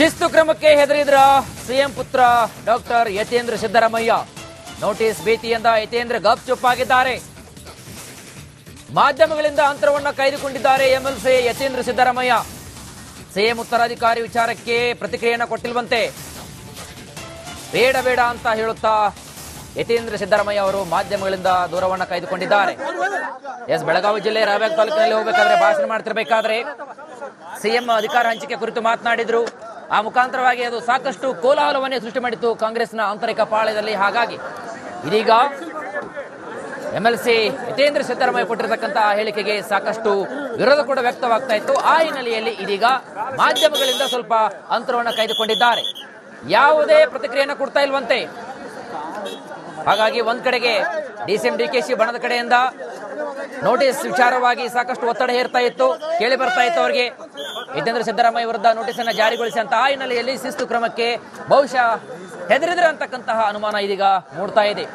ಶಿಸ್ತು ಕ್ರಮಕ್ಕೆ ಹೆದರಿದ್ರ ಸಿಎಂ ಪುತ್ರ ಡಾಕ್ಟರ್ ಯತೀಂದ್ರ ಸಿದ್ದರಾಮಯ್ಯ. ನೋಟಿಸ್ ಭೀತಿಯಿಂದ ಯತೀಂದ್ರ ಗಪ್ ಚುಪ್ಪಾಗಿದ್ದಾರೆ. ಮಾಧ್ಯಮಗಳಿಂದ ಅಂತರವನ್ನ ಕಾಯ್ದುಕೊಂಡಿದ್ದಾರೆ ಎಂಎಲ್ಸಿ ಯತೀಂದ್ರ ಸಿದ್ದರಾಮಯ್ಯ. ಸಿಎಂ ಉತ್ತರಾಧಿಕಾರಿ ವಿಚಾರಕ್ಕೆ ಪ್ರತಿಕ್ರಿಯೆಯನ್ನು ಕೊಟ್ಟಿಲ್ವಂತೆ. ಬೇಡ ಬೇಡ ಅಂತ ಹೇಳುತ್ತಾ ಯತೀಂದ್ರ ಸಿದ್ದರಾಮಯ್ಯ ಅವರು ಮಾಧ್ಯಮಗಳಿಂದ ದೂರವನ್ನ ಕಾಯ್ದುಕೊಂಡಿದ್ದಾರೆ. ಬೆಳಗಾವಿ ಜಿಲ್ಲೆ ರಾಯಬಾಗ ತಾಲೂಕಿನಲ್ಲಿ ಹೋಗಬೇಕಾದ್ರೆ ಭಾಷಣ ಮಾಡ್ತಿರ್ಬೇಕಾದ್ರೆ ಸಿಎಂ ಅಧಿಕಾರ ಹಂಚಿಕೆ ಕುರಿತು ಮಾತನಾಡಿದ್ರು. ಆ ಮುಖಾಂತರವಾಗಿ ಅದು ಸಾಕಷ್ಟು ಕೋಲಾಹಲವನ್ನೇ ಸೃಷ್ಟಿ ಮಾಡಿತ್ತು ಕಾಂಗ್ರೆಸ್ನ ಆಂತರಿಕ ಪಾಳ್ಯದಲ್ಲಿ. ಹಾಗಾಗಿ ಇದೀಗ ಎಂಎಲ್ಸಿ ಯತೀಂದ್ರ ಸಿದ್ದರಾಮಯ್ಯ ಕೊಟ್ಟಿರತಕ್ಕಂತಹ ಹೇಳಿಕೆಗೆ ಸಾಕಷ್ಟು ವಿರೋಧ ಕೂಡ ವ್ಯಕ್ತವಾಗ್ತಾ ಇತ್ತು. ಆ ಹಿನ್ನೆಲೆಯಲ್ಲಿ ಇದೀಗ ಮಾಧ್ಯಮಗಳಿಂದ ಸ್ವಲ್ಪ ಅಂತರವನ್ನು ಕಾಯ್ದುಕೊಂಡಿದ್ದಾರೆ. ಯಾವುದೇ ಪ್ರತಿಕ್ರಿಯೆಯನ್ನು ಕೊಡ್ತಾ ಇಲ್ವಂತೆ. ಹಾಗಾಗಿ ಒಂದ್ ಕಡೆಗೆ ಡಿಸಿಎಂ ಡಿಕೆಶಿ ಬಣದ ಕಡೆಯಿಂದ ನೋಟಿಸ್ ವಿಚಾರವಾಗಿ ಸಾಕಷ್ಟು ಒತ್ತಡ ಹೇರ್ತಾ ಇತ್ತು, ಕೇಳಿ ಬರ್ತಾ ಇತ್ತು ಅವರಿಗೆ. ಯತೀಂದ್ರ ಸಿದ್ದರಾಮಯ್ಯ ವಿರುದ್ಧ ನೋಟಿಸ್ ಅನ್ನು ಜಾರಿಗೊಳಿಸಿ ಅಂತ ಆ ಹಿನ್ನೆಲೆಯಲ್ಲಿ ಶಿಸ್ತು ಕ್ರಮಕ್ಕೆ ಬಹುಶಃ ಹೆದರಿದ್ರೆ ಅಂತಕ್ಕಂತಹ ಅನುಮಾನ ಇದೀಗ ಮೂಡ್ತಾ ಇದೆ.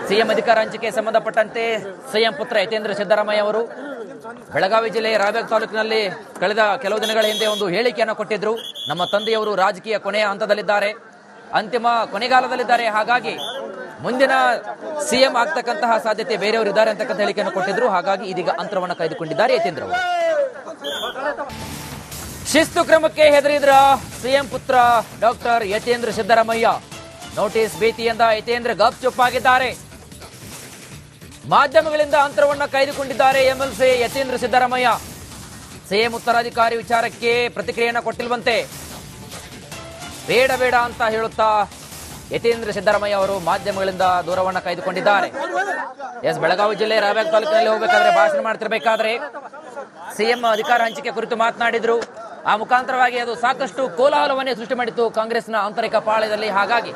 ಸಿಎಂ ಅಧಿಕಾರ ಹಂಚಿಕೆ ಸಂಬಂಧಪಟ್ಟಂತೆ ಸಿಎಂ ಪುತ್ರ ಯತೀಂದ್ರ ಸಿದ್ದರಾಮಯ್ಯ ಅವರು ಬೆಳಗಾವಿ ಜಿಲ್ಲೆ ರಾಯಬಾಗ ತಾಲೂಕಿನಲ್ಲಿ ಕಳೆದ ಕೆಲವು ದಿನಗಳ ಹಿಂದೆ ಒಂದು ಹೇಳಿಕೆಯನ್ನು ಕೊಟ್ಟಿದ್ರು. ನಮ್ಮ ತಂದೆಯವರು ರಾಜಕೀಯ ಕೊನೆಯ ಹಂತದಲ್ಲಿದ್ದಾರೆ, ಅಂತಿಮ ಕೊನೆಗಾಲದಲ್ಲಿದ್ದಾರೆ. ಹಾಗಾಗಿ ಮುಂದಿನ ಸಿಎಂ ಆಗ್ತಕ್ಕಂತಹ ಸಾಧ್ಯತೆ ಬೇರೆಯವರು ಇದ್ದಾರೆ ಅಂತಕ್ಕಂಥ ಹೇಳಿಕೆಯನ್ನು ಕೊಟ್ಟಿದ್ರು. ಹಾಗಾಗಿ ಇದೀಗ ಅಂತರವನ್ನು ಕಾಯ್ದುಕೊಂಡಿದ್ದಾರೆ ಯತೀಂದ್ರ ಅವರು. ಶಿಸ್ತು ಕ್ರಮಕ್ಕೆ ಹೆದರಿದ್ರ ಸಿಎಂ ಪುತ್ರ ಡಾಕ್ಟರ್ ಯತೀಂದ್ರ ಸಿದ್ದರಾಮಯ್ಯ. ನೋಟಿಸ್ ಭೀತಿಯಿಂದ ಯತೀಂದ್ರ ಗಪ್ ಚುಪ್ಪಾಗಿದ್ದಾರೆ. ಮಾಧ್ಯಮಗಳಿಂದ ಅಂತರವನ್ನ ಕಾಯ್ದುಕೊಂಡಿದ್ದಾರೆ ಎಂಎಲ್ಸಿ ಯತೀಂದ್ರ ಸಿದ್ದರಾಮಯ್ಯ. ಸಿಎಂ ಉತ್ತರಾಧಿಕಾರಿ ವಿಚಾರಕ್ಕೆ ಪ್ರತಿಕ್ರಿಯೆಯನ್ನು ಕೊಟ್ಟಿಲ್ವಂತೆ. ಬೇಡ ಬೇಡ ಅಂತ ಹೇಳುತ್ತಾ ಯತೀಂದ್ರ ಸಿದ್ದರಾಮಯ್ಯ ಅವರು ಮಾಧ್ಯಮಗಳಿಂದ ದೂರವನ್ನ ಕಾಯ್ದುಕೊಂಡಿದ್ದಾರೆ. ಬೆಳಗಾವಿ ಜಿಲ್ಲೆ ರಾಯಬಾಗ ತಾಲೂಕಿನಲ್ಲಿ ಹೋಗಬೇಕಾದ್ರೆ ಭಾಷಣ ಮಾಡ್ತಿರ್ಬೇಕಾದ್ರೆ ಸಿಎಂ ಅಧಿಕಾರ ಹಂಚಿಕೆ ಕುರಿತು ಮಾತನಾಡಿದ್ರು. ಆ ಮುಖಾಂತರವಾಗಿ ಅದು ಸಾಕಷ್ಟು ಕೋಲಾಹಲವನ್ನೇ ಸೃಷ್ಟಿ ಮಾಡಿತ್ತು ಕಾಂಗ್ರೆಸ್ನ ಆಂತರಿಕ ಪಾಳ್ಯದಲ್ಲಿ. ಹಾಗಾಗಿ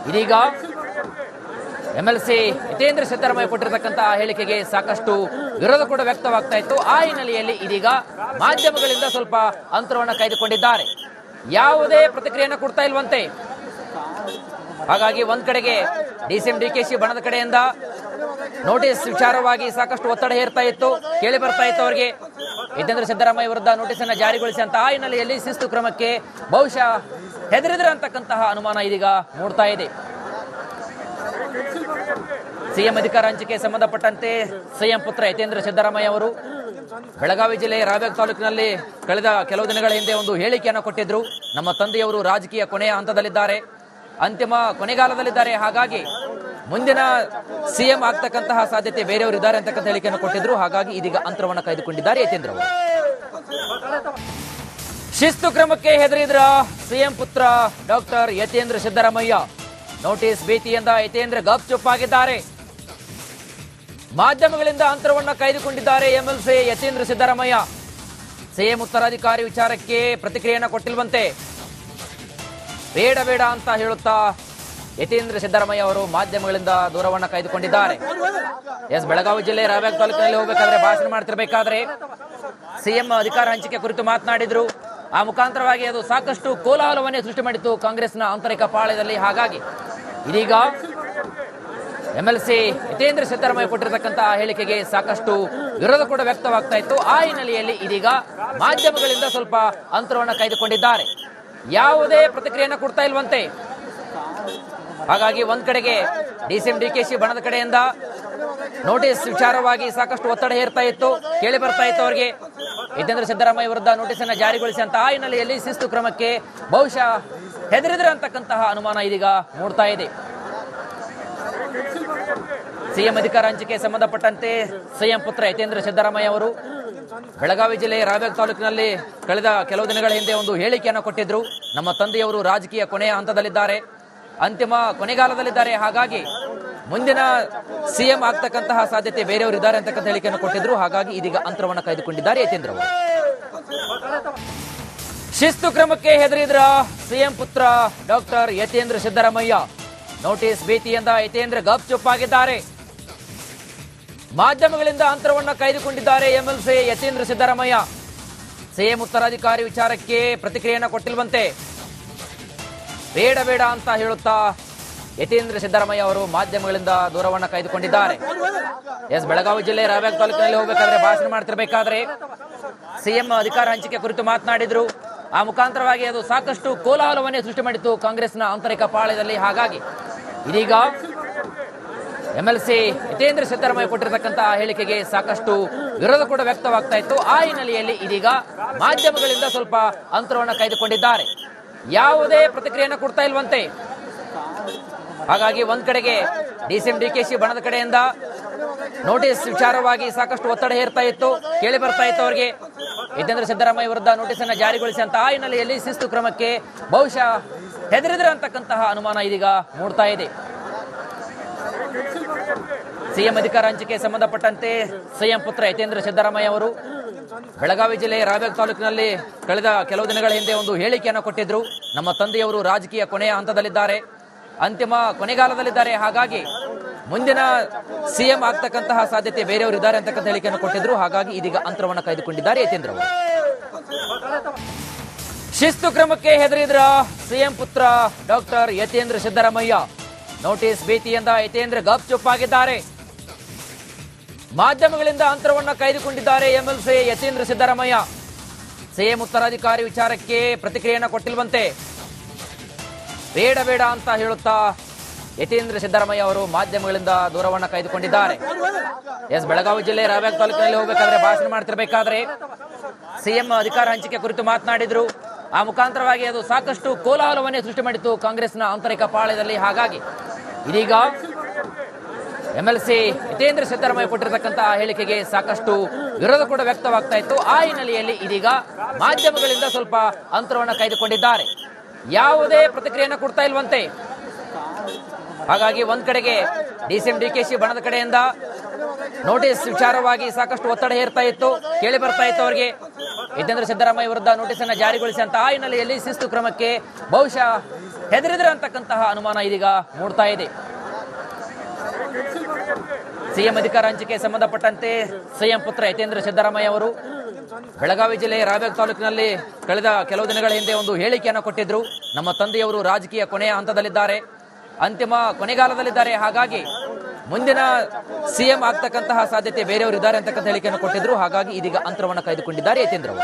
ಇದೀಗ ಎಂಎಲ್ಸಿ ಯತೀಂದ್ರ ಸಿದ್ದರಾಮಯ್ಯ ಕೊಟ್ಟಿರತಕ್ಕಂತಹ ಹೇಳಿಕೆಗೆ ಸಾಕಷ್ಟು ವಿರೋಧ ಕೂಡ ವ್ಯಕ್ತವಾಗ್ತಾ ಇತ್ತು. ಆ ಹಿನ್ನೆಲೆಯಲ್ಲಿ ಇದೀಗ ಮಾಧ್ಯಮಗಳಿಂದ ಸ್ವಲ್ಪ ಅಂತರವನ್ನು ಕಾಯ್ದುಕೊಂಡಿದ್ದಾರೆ. ಯಾವುದೇ ಪ್ರತಿಕ್ರಿಯೆಯನ್ನು ಕೊಡ್ತಾ ಇಲ್ವಂತೆ. ಹಾಗಾಗಿ ಒಂದ್ ಕಡೆಗೆ ಡಿಸಿಎಂ ಡಿಕೆಶಿ ಬಣದ ಕಡೆಯಿಂದ ನೋಟಿಸ್ ವಿಚಾರವಾಗಿ ಸಾಕಷ್ಟು ಒತ್ತಡ ಹೇರ್ತಾ ಇತ್ತು, ಕೇಳಿ ಬರ್ತಾ ಇತ್ತು ಅವರಿಗೆ. ಯತೀಂದ್ರ ಸಿದ್ದರಾಮಯ್ಯ ವಿರುದ್ಧ ನೋಟಿಸ್ ಅನ್ನು ಜಾರಿಗೊಳಿಸಿ ಅಂತ ಆ ಹಿನ್ನೆಲೆಯಲ್ಲಿ ಶಿಸ್ತು ಕ್ರಮಕ್ಕೆ ಬಹುಶಃ ಹೆದರಿದ್ರೆ ಅಂತಕ್ಕಂತಹ ಅನುಮಾನ ಇದೀಗ ಮೂಡ್ತಾ ಇದೆ. ಸಿಎಂ ಅಧಿಕಾರ ಹಂಚಿಕೆ ಸಂಬಂಧಪಟ್ಟಂತೆ ಸಿಎಂ ಪುತ್ರ ಯತೀಂದ್ರ ಸಿದ್ದರಾಮಯ್ಯ ಅವರು ಬೆಳಗಾವಿ ಜಿಲ್ಲೆ ರಾಯಬಾಗ ತಾಲೂಕಿನಲ್ಲಿ ಕಳೆದ ಕೆಲವು ದಿನಗಳ ಹಿಂದೆ ಒಂದು ಹೇಳಿಕೆಯನ್ನು ಕೊಟ್ಟಿದ್ರು. ನಮ್ಮ ತಂದೆಯವರು ರಾಜಕೀಯ ಕೊನೆಯ ಹಂತದಲ್ಲಿದ್ದಾರೆ, ಅಂತಿಮ ಕೊನೆಗಾಲದಲ್ಲಿದ್ದಾರೆ. ಹಾಗಾಗಿ ಮುಂದಿನ ಸಿಎಂ ಆಗ್ತಕ್ಕಂತಹ ಸಾಧ್ಯತೆ ಬೇರೆಯವರು ಇದ್ದಾರೆ ಅಂತಕ್ಕಂಥ ಹೇಳಿಕೆಯನ್ನು ಕೊಟ್ಟಿದ್ರು. ಹಾಗಾಗಿ ಇದೀಗ ಅಂತರವನ್ನು ಕಾಯ್ದುಕೊಂಡಿದ್ದಾರೆ ಯತೀಂದ್ರ ಅವರು. ಶಿಸ್ತು ಕ್ರಮಕ್ಕೆ ಹೆದರಿದ್ರ ಸಿಎಂ ಪುತ್ರ ಡಾಕ್ಟರ್ ಯತೀಂದ್ರ ಸಿದ್ದರಾಮಯ್ಯ. ನೋಟಿಸ್ ಭೀತಿಯಿಂದ ಯತೀಂದ್ರ ಗಪ್ ಚುಪ್ಪಾಗಿದ್ದಾರೆ. ಮಾಧ್ಯಮಗಳಿಂದ ಅಂತರವನ್ನ ಕಾಯ್ದುಕೊಂಡಿದ್ದಾರೆ ಎಂಎಲ್ಸಿ ಯತೀಂದ್ರ ಸಿದ್ದರಾಮಯ್ಯ. ಸಿಎಂ ಉತ್ತರಾಧಿಕಾರಿ ವಿಚಾರಕ್ಕೆ ಪ್ರತಿಕ್ರಿಯೆಯನ್ನು ಕೊಟ್ಟಿಲ್ವಂತೆ. ಬೇಡ ಬೇಡ ಅಂತ ಹೇಳುತ್ತಾ ಯತೀಂದ್ರ ಸಿದ್ದರಾಮಯ್ಯ ಅವರು ಮಾಧ್ಯಮಗಳಿಂದ ದೂರವನ್ನ ಕಾಯ್ದುಕೊಂಡಿದ್ದಾರೆ. ಬೆಳಗಾವಿ ಜಿಲ್ಲೆ ರಾಯಬಾಗ ತಾಲೂಕಿನಲ್ಲಿ ಹೋಗಬೇಕಾದ್ರೆ ಭಾಷಣ ಮಾಡ್ತಿರ್ಬೇಕಾದ್ರೆ ಸಿಎಂ ಅಧಿಕಾರ ಹಂಚಿಕೆ ಕುರಿತು ಮಾತನಾಡಿದ್ರು. ಆ ಮುಖಾಂತರವಾಗಿ ಅದು ಸಾಕಷ್ಟು ಕೋಲಾಹಲವನ್ನೇ ಸೃಷ್ಟಿ ಮಾಡಿತ್ತು ಕಾಂಗ್ರೆಸ್ನ ಆಂತರಿಕ ಪಾಳ್ಯದಲ್ಲಿ. ಹಾಗಾಗಿ ಇದೀಗ ಎಂಎಲ್ಸಿ ಯತೀಂದ್ರ ಸಿದ್ದರಾಮಯ್ಯ ಕೊಟ್ಟಿರತಕ್ಕಂತಹ ಹೇಳಿಕೆಗೆ ಸಾಕಷ್ಟು ವಿರೋಧ ಕೂಡ ವ್ಯಕ್ತವಾಗ್ತಾ ಇತ್ತು. ಆ ಹಿನ್ನೆಲೆಯಲ್ಲಿ ಇದೀಗ ಮಾಧ್ಯಮಗಳಿಂದ ಸ್ವಲ್ಪ ಅಂತರವನ್ನು ಕಾಯ್ದುಕೊಂಡಿದ್ದಾರೆ. ಯಾವುದೇ ಪ್ರತಿಕ್ರಿಯೆಯನ್ನು ಕೊಡ್ತಾ ಇಲ್ವಂತೆ. ಹಾಗಾಗಿ ಒಂದ್ ಕಡೆಗೆ ಡಿಸಿಎಂ ಡಿಕೆಶಿ ಬಣದ ಕಡೆಯಿಂದ ನೋಟಿಸ್ ವಿಚಾರವಾಗಿ ಸಾಕಷ್ಟು ಒತ್ತಡ ಹೇರ್ತಾ ಇತ್ತು, ಕೇಳಿ ಬರ್ತಾ ಇತ್ತು ಅವರಿಗೆ. ಯತೀಂದ್ರ ಸಿದ್ದರಾಮಯ್ಯ ವಿರುದ್ಧ ನೋಟಿಸ್ ಅನ್ನು ಜಾರಿಗೊಳಿಸಿ ಅಂತ ಆ ಹಿನ್ನೆಲೆಯಲ್ಲಿ ಶಿಸ್ತು ಕ್ರಮಕ್ಕೆ ಬಹುಶಃ ಹೆದರಿದ್ರೆ ಅಂತಕ್ಕಂತಹ ಅನುಮಾನ ಇದೀಗ ಮೂಡ್ತಾ ಇದೆ. ಸಿಎಂ ಅಧಿಕಾರ ಹಂಚಿಕೆ ಸಂಬಂಧಪಟ್ಟಂತೆ ಸಿಎಂ ಪುತ್ರ ಯತೀಂದ್ರ ಸಿದ್ದರಾಮಯ್ಯ ಅವರು ಬೆಳಗಾವಿ ಜಿಲ್ಲೆ ರಾಯಬಾಗ ತಾಲೂಕಿನಲ್ಲಿ ಕಳೆದ ಕೆಲವು ದಿನಗಳ ಹಿಂದೆ ಒಂದು ಹೇಳಿಕೆಯನ್ನು ಕೊಟ್ಟಿದ್ರು. ನಮ್ಮ ತಂದೆಯವರು ರಾಜಕೀಯ ಕೊನೆಯ ಹಂತದಲ್ಲಿದ್ದಾರೆ, ಅಂತಿಮ ಕೊನೆಗಾಲದಲ್ಲಿದ್ದಾರೆ. ಹಾಗಾಗಿ ಮುಂದಿನ ಸಿಎಂ ಆಗ್ತಕ್ಕಂತಹ ಸಾಧ್ಯತೆ ಬೇರೆಯವರು ಇದ್ದಾರೆ ಅಂತಕ್ಕಂಥ ಹೇಳಿಕೆಯನ್ನು ಕೊಟ್ಟಿದ್ರು. ಹಾಗಾಗಿ ಇದೀಗ ಅಂತರವನ್ನು ಕಾಯ್ದುಕೊಂಡಿದ್ದಾರೆ ಯತೀಂದ್ರ ಅವರು. ಶಿಸ್ತು ಕ್ರಮಕ್ಕೆ ಹೆದರಿದ್ರ ಸಿಎಂ ಪುತ್ರ ಡಾಕ್ಟರ್ ಯತೀಂದ್ರ ಸಿದ್ದರಾಮಯ್ಯ. ನೋಟಿಸ್ ಭೀತಿಯಿಂದ ಯತೀಂದ್ರ ಗಪ್ ಚುಪ್ಪಾಗಿದ್ದಾರೆ. ಮಾಧ್ಯಮಗಳಿಂದ ಅಂತರವನ್ನ ಕಾಯ್ದುಕೊಂಡಿದ್ದಾರೆ ಎಂಎಲ್ಸಿ ಯತೀಂದ್ರ ಸಿದ್ದರಾಮಯ್ಯ. ಸಿಎಂ ಉತ್ತರಾಧಿಕಾರಿ ವಿಚಾರಕ್ಕೆ ಪ್ರತಿಕ್ರಿಯೆಯನ್ನು ಕೊಟ್ಟಿಲ್ವಂತೆ. ಬೇಡ ಬೇಡ ಅಂತ ಹೇಳುತ್ತಾ ಯತೀಂದ್ರ ಸಿದ್ದರಾಮಯ್ಯ ಅವರು ಮಾಧ್ಯಮಗಳಿಂದ ದೂರವನ್ನ ಕಾಯ್ದುಕೊಂಡಿದ್ದಾರೆ. ಬೆಳಗಾವಿ ಜಿಲ್ಲೆ ರಾಯಬಾಗ ತಾಲೂಕಿನಲ್ಲಿ ಹೋಗಬೇಕಾದ್ರೆ ಭಾಷಣ ಮಾಡ್ತಿರ್ಬೇಕಾದ್ರೆ ಸಿಎಂ ಅಧಿಕಾರ ಹಂಚಿಕೆ ಕುರಿತು ಮಾತನಾಡಿದ್ರು. ಆ ಮುಖಾಂತರವಾಗಿ ಅದು ಸಾಕಷ್ಟು ಕೋಲಾಹಲವನ್ನೇ ಸೃಷ್ಟಿ ಮಾಡಿತ್ತು ಕಾಂಗ್ರೆಸ್ನ ಆಂತರಿಕ ಪಾಳ್ಯದಲ್ಲಿ. ಹಾಗಾಗಿ ಇದೀಗ ಎಂಎಲ್ಸಿ ಯತೀಂದ್ರ ಸಿದ್ದರಾಮಯ್ಯ ಕೊಟ್ಟಿರತಕ್ಕಂತಹ ಹೇಳಿಕೆಗೆ ಸಾಕಷ್ಟು ವಿರೋಧ ಕೂಡ ವ್ಯಕ್ತವಾಗ್ತಾ ಇತ್ತು. ಆ ಹಿನ್ನೆಲೆಯಲ್ಲಿ ಇದೀಗ ಮಾಧ್ಯಮಗಳಿಂದ ಸ್ವಲ್ಪ ಅಂತರವನ್ನು ಕಾಯ್ದುಕೊಂಡಿದ್ದಾರೆ. ಯಾವುದೇ ಪ್ರತಿಕ್ರಿಯೆಯನ್ನು ಕೊಡ್ತಾ ಇಲ್ವಂತೆ. ಹಾಗಾಗಿ ಒಂದ್ ಕಡೆಗೆ ಡಿಸಿಎಂ ಡಿಕೆಶಿ ಬಣದ ಕಡೆಯಿಂದ ನೋಟಿಸ್ ವಿಚಾರವಾಗಿ ಸಾಕಷ್ಟು ಒತ್ತಡ ಹೇರ್ತಾ ಇತ್ತು, ಕೇಳಿ ಬರ್ತಾ ಇತ್ತು ಅವರಿಗೆ. ಯತೀಂದ್ರ ಸಿದ್ದರಾಮಯ್ಯ ವಿರುದ್ಧ ನೋಟಿಸ್ ಅನ್ನು ಜಾರಿಗೊಳಿಸಿ ಅಂತ ಆ ಹಿನ್ನೆಲೆಯಲ್ಲಿ ಶಿಸ್ತು ಕ್ರಮಕ್ಕೆ ಬಹುಶಃ ಹೆದರಿದ್ರೆ ಅಂತಕ್ಕಂತಹ ಅನುಮಾನ ಇದೀಗ ಮೂಡ್ತಾ ಇದೆ. ಸಿಎಂ ಅಧಿಕಾರ ಹಂಚಿಕೆ ಸಂಬಂಧಪಟ್ಟಂತೆ ಸಿಎಂ ಪುತ್ರ ಯತೀಂದ್ರ ಸಿದ್ದರಾಮಯ್ಯ ಅವರು ಬೆಳಗಾವಿ ಜಿಲ್ಲೆ ರಾಯಬಾಗ್ ತಾಲೂಕಿನಲ್ಲಿ ಕಳೆದ ಕೆಲವು ದಿನಗಳ ಹಿಂದೆ ಒಂದು ಹೇಳಿಕೆಯನ್ನು ಕೊಟ್ಟಿದ್ರು. ನಮ್ಮ ತಂದೆಯವರು ರಾಜಕೀಯ ಕೊನೆಯ ಹಂತದಲ್ಲಿದ್ದಾರೆ, ಅಂತಿಮ ಕೊನೆಗಾಲದಲ್ಲಿದ್ದಾರೆ. ಹಾಗಾಗಿ ಮುಂದಿನ ಸಿಎಂ ಆಗ್ತಕ್ಕಂತಹ ಸಾಧ್ಯತೆ ಬೇರೆಯವರು ಇದ್ದಾರೆ ಅಂತಕ್ಕಂಥ ಹೇಳಿಕೆಯನ್ನು ಕೊಟ್ಟಿದ್ರು. ಹಾಗಾಗಿ ಇದೀಗ ಅಂತರವನ್ನು ಕಾಯ್ದುಕೊಂಡಿದ್ದಾರೆ ಯತೀಂದ್ರ ಅವರು. ಶಿಸ್ತು ಕ್ರಮಕ್ಕೆ ಹೆದರಿದ್ರ ಸಿಎಂ ಪುತ್ರ ಡಾಕ್ಟರ್ ಯತೀಂದ್ರ ಸಿದ್ದರಾಮಯ್ಯ. ನೋಟಿಸ್ ಭೀತಿಯಿಂದ ಯತೀಂದ್ರ ಗಪ್ ಚುಪ್ಪಾಗಿದ್ದಾರೆ. ಮಾಧ್ಯಮಗಳಿಂದ ಅಂತರವನ್ನ ಕಾಯ್ದುಕೊಂಡಿದ್ದಾರೆ ಎಂಎಲ್ಸಿ ಯತೀಂದ್ರ ಸಿದ್ದರಾಮಯ್ಯ. ಸಿಎಂ ಉತ್ತರಾಧಿಕಾರಿ ವಿಚಾರಕ್ಕೆ ಪ್ರತಿಕ್ರಿಯೆಯನ್ನು ಕೊಟ್ಟಿಲ್ವಂತೆ. ಬೇಡ ಬೇಡ ಅಂತ ಹೇಳುತ್ತಾ ಯತೀಂದ್ರ ಸಿದ್ದರಾಮಯ್ಯ ಅವರು ಮಾಧ್ಯಮಗಳಿಂದ ದೂರವನ್ನ ಕಾಯ್ದುಕೊಂಡಿದ್ದಾರೆ. ಬೆಳಗಾವಿ ಜಿಲ್ಲೆ ರಾಯಬಾಗ್ ತಾಲೂಕಿನಲ್ಲಿ ಹೋಗಬೇಕಾದ್ರೆ ಭಾಷಣ ಮಾಡ್ತಿರ್ಬೇಕಾದ್ರೆ ಸಿಎಂ ಅಧಿಕಾರ ಹಂಚಿಕೆ ಕುರಿತು ಮಾತನಾಡಿದ್ರು. ಆ ಮುಖಾಂತರವಾಗಿ ಅದು ಸಾಕಷ್ಟು ಕೋಲಾಹಲವನ್ನೇ ಸೃಷ್ಟಿ ಮಾಡಿತ್ತು ಕಾಂಗ್ರೆಸ್ನ ಆಂತರಿಕ ಪಾಳ್ಯದಲ್ಲಿ. ಹಾಗಾಗಿ ಇದೀಗ ಎಂಎಲ್ಸಿ ಯತೀಂದ್ರ ಸಿದ್ದರಾಮಯ್ಯ ಕೊಟ್ಟಿರತಕ್ಕಂತಹ ಹೇಳಿಕೆಗೆ ಸಾಕಷ್ಟು ವಿರೋಧ ಕೂಡ ವ್ಯಕ್ತವಾಗ್ತಾ ಇತ್ತು. ಆ ಹಿನ್ನೆಲೆಯಲ್ಲಿ ಇದೀಗ ಮಾಧ್ಯಮಗಳಿಂದ ಸ್ವಲ್ಪ ಅಂತರವನ್ನು ಕಾಯ್ದುಕೊಂಡಿದ್ದಾರೆ. ಯಾವುದೇ ಪ್ರತಿಕ್ರಿಯೆಯನ್ನು ಕೊಡ್ತಾ ಇಲ್ವಂತೆ. ಹಾಗಾಗಿ ಒಂದ್ ಕಡೆಗೆ ಡಿಸಿಎಂ ಡಿಕೆಶಿ ಬಣದ ಕಡೆಯಿಂದ ನೋಟಿಸ್ ವಿಚಾರವಾಗಿ ಸಾಕಷ್ಟು ಒತ್ತಡ ಹೇರ್ತಾ ಇತ್ತು, ಕೇಳಿ ಬರ್ತಾ ಇತ್ತು ಅವರಿಗೆ. ಯತೀಂದ್ರ ಸಿದ್ದರಾಮಯ್ಯ ವಿರುದ್ಧ ನೋಟಿಸ್ ಅನ್ನು ಜಾರಿಗೊಳಿಸಿ ಅಂತ ಆ ಹಿನ್ನೆಲೆಯಲ್ಲಿ ಶಿಸ್ತು ಕ್ರಮಕ್ಕೆ ಬಹುಶಃ ಹೆದರಿದ್ರೆ ಅಂತಕ್ಕಂತಹ ಅನುಮಾನ ಇದೀಗ ಮೂಡ್ತಾ ಇದೆ. ಸಿಎಂ ಅಧಿಕಾರ ಹಂಚಿಕೆ ಸಂಬಂಧಪಟ್ಟಂತೆ ಸಿಎಂ ಪುತ್ರ ಯತೀಂದ್ರ ಸಿದ್ದರಾಮಯ್ಯ ಅವರು ಬೆಳಗಾವಿ ಜಿಲ್ಲೆ ರಾಯಬಾಗ್ ತಾಲೂಕಿನಲ್ಲಿ ಕಳೆದ ಕೆಲವು ದಿನಗಳ ಹಿಂದೆ ಒಂದು ಹೇಳಿಕೆಯನ್ನು ಕೊಟ್ಟಿದ್ರು. ನಮ್ಮ ತಂದೆಯವರು ರಾಜಕೀಯ ಕೊನೆಯ ಹಂತದಲ್ಲಿದ್ದಾರೆ, ಅಂತಿಮ ಕೊನೆಗಾಲದಲ್ಲಿದ್ದಾರೆ. ಹಾಗಾಗಿ ಮುಂದಿನ ಸಿಎಂ ಆಗ್ತಕ್ಕಂತಹ ಸಾಧ್ಯತೆ ಬೇರೆಯವರು ಇದ್ದಾರೆ ಅಂತಕ್ಕಂಥ ಹೇಳಿಕೆಯನ್ನು ಕೊಟ್ಟಿದ್ರು. ಹಾಗಾಗಿ ಇದೀಗ ಅಂತರವನ್ನು ಕಾಯ್ದುಕೊಂಡಿದ್ದಾರೆ ಯತೀಂದ್ರ ಅವರು.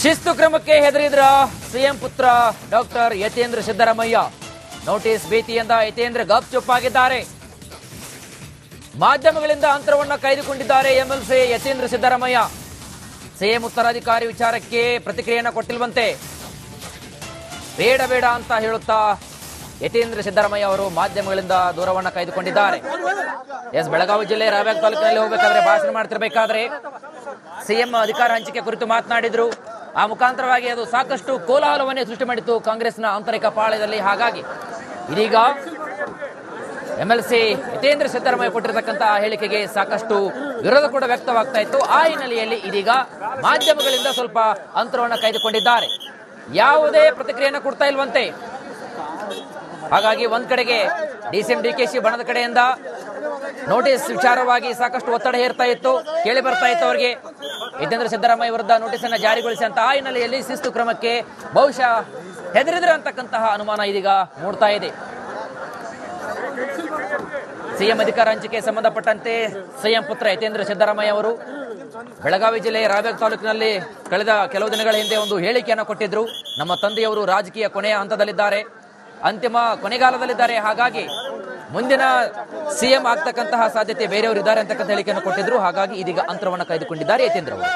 ಶಿಸ್ತು ಕ್ರಮಕ್ಕೆ ಹೆದರಿದ್ರ ಸಿಎಂ ಪುತ್ರ ಡಾಕ್ಟರ್ ಯತೀಂದ್ರ ಸಿದ್ದರಾಮಯ್ಯ. ನೋಟಿಸ್ ಭೀತಿಯಿಂದ ಯತೀಂದ್ರ ಗಪ್ ಚುಪ್ಪಾಗಿದ್ದಾರೆ. ಮಾಧ್ಯಮಗಳಿಂದ ಅಂತರವನ್ನ ಕಾಯ್ದುಕೊಂಡಿದ್ದಾರೆ ಎಂಎಲ್ಸಿ ಯತೀಂದ್ರ ಸಿದ್ದರಾಮಯ್ಯ. ಸಿಎಂ ಉತ್ತರಾಧಿಕಾರಿ ವಿಚಾರಕ್ಕೆ ಪ್ರತಿಕ್ರಿಯೆಯನ್ನು ಕೊಟ್ಟಿಲ್ವಂತೆ. ಬೇಡ ಬೇಡ ಅಂತ ಹೇಳುತ್ತಾ ಯತೀಂದ್ರ ಸಿದ್ದರಾಮಯ್ಯ ಅವರು ಮಾಧ್ಯಮಗಳಿಂದ ದೂರವನ್ನ ಕಾಯ್ದುಕೊಂಡಿದ್ದಾರೆ. ಬೆಳಗಾವಿ ಜಿಲ್ಲೆ ರಾಯಬಾಗ್ ತಾಲೂಕಿನಲ್ಲಿ ಹೋಗಬೇಕಾದ್ರೆ ಭಾಷಣ ಮಾಡ್ತಿರ್ಬೇಕಾದ್ರೆ ಸಿಎಂ ಅಧಿಕಾರ ಹಂಚಿಕೆ ಕುರಿತು ಮಾತನಾಡಿದ್ರು. ಆ ಮುಖಾಂತರವಾಗಿ ಅದು ಸಾಕಷ್ಟು ಕೋಲಾಹಲವನ್ನೇ ಸೃಷ್ಟಿ ಮಾಡಿತ್ತು ಕಾಂಗ್ರೆಸ್ನ ಆಂತರಿಕ ಪಾಳ್ಯದಲ್ಲಿ. ಹಾಗಾಗಿ ಇದೀಗ ಎಂಎಲ್ಸಿ ಯತೀಂದ್ರ ಸಿದ್ದರಾಮಯ್ಯ ಕೊಟ್ಟಿರತಕ್ಕಂತಹ ಹೇಳಿಕೆಗೆ ಸಾಕಷ್ಟು ವಿರೋಧ ಕೂಡ ವ್ಯಕ್ತವಾಗ್ತಾ ಇತ್ತು. ಆ ಹಿನ್ನೆಲೆಯಲ್ಲಿ ಇದೀಗ ಮಾಧ್ಯಮಗಳಿಂದ ಸ್ವಲ್ಪ ಅಂತರವನ್ನು ಕಾಯ್ದುಕೊಂಡಿದ್ದಾರೆ. ಯಾವುದೇ ಪ್ರತಿಕ್ರಿಯೆಯನ್ನು ಕೊಡ್ತಾ ಇಲ್ವಂತೆ. ಹಾಗಾಗಿ ಒಂದ್ ಕಡೆಗೆ ಡಿಸಿಎಂ ಡಿಕೆಶಿ ಬಣದ ಕಡೆಯಿಂದ ನೋಟಿಸ್ ವಿಚಾರವಾಗಿ ಸಾಕಷ್ಟು ಒತ್ತಡ ಹೇರ್ತಾ ಇತ್ತು, ಕೇಳಿ ಬರ್ತಾ ಇತ್ತು ಅವರಿಗೆ. ಯತೀಂದ್ರ ಸಿದ್ದರಾಮಯ್ಯ ವಿರುದ್ಧ ನೋಟಿಸ್ ಅನ್ನು ಜಾರಿಗೊಳಿಸಿ ಅಂತ ಆ ಹಿನ್ನೆಲೆಯಲ್ಲಿ ಶಿಸ್ತು ಕ್ರಮಕ್ಕೆ ಬಹುಶಃ ಹೆದರಿದ್ರೆ ಅಂತಕ್ಕಂತಹ ಅನುಮಾನ ಇದೀಗ ಮೂಡ್ತಾ ಇದೆ. ಸಿಎಂ ಅಧಿಕಾರ ಹಂಚಿಕೆ ಸಂಬಂಧಪಟ್ಟಂತೆ ಸಿಎಂ ಪುತ್ರ ಯತೀಂದ್ರ ಸಿದ್ದರಾಮಯ್ಯ ಅವರು ಬೆಳಗಾವಿ ಜಿಲ್ಲೆ ರಾಯಬಾಗ್ ತಾಲೂಕಿನಲ್ಲಿ ಕಳೆದ ಕೆಲವು ದಿನಗಳ ಹಿಂದೆ ಒಂದು ಹೇಳಿಕೆಯನ್ನು ಕೊಟ್ಟಿದ್ರು. ನಮ್ಮ ತಂದೆಯವರು ರಾಜಕೀಯ ಕೊನೆಯ ಹಂತದಲ್ಲಿದ್ದಾರೆ, ಅಂತಿಮ ಕೊನೆಗಾಲದಲ್ಲಿದ್ದಾರೆ. ಹಾಗಾಗಿ ಮುಂದಿನ ಸಿಎಂ ಆಗ್ತಕ್ಕಂತಹ ಸಾಧ್ಯತೆ ಬೇರೆಯವರು ಇದ್ದಾರೆ ಅಂತಕ್ಕಂಥ ಹೇಳಿಕೆಯನ್ನು ಕೊಟ್ಟಿದ್ರು. ಹಾಗಾಗಿ ಇದೀಗ ಅಂತರವನ್ನು ಕಾಯ್ದುಕೊಂಡಿದ್ದಾರೆ ಯತೀಂದ್ರ ಅವರು.